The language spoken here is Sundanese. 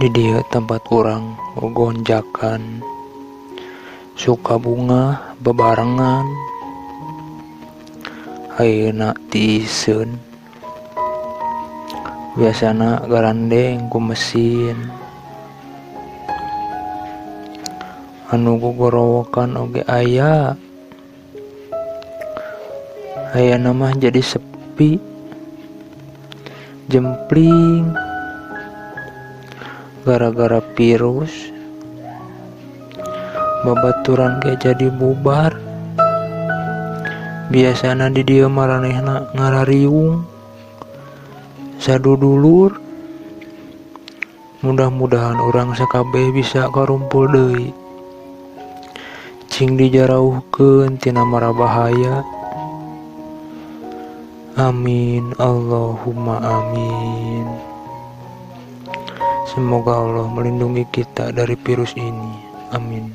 Di dia tempat orang gonjakan suka bunga bebarengan ayeuna tiisen biasana garandeng ku mesin anu gogorowokan oge aya mah jadi sepi jempling gara-gara virus babaturan kayak jadi bubar biasana di dieu maranehna ngarariung sadudulur mudah-mudahan orang sakabeh bisa karumpul deui cing dijarauhkeun tina mara bahaya amin Allahumma amin. Semoga Allah melindungi kita dari virus ini. Amin.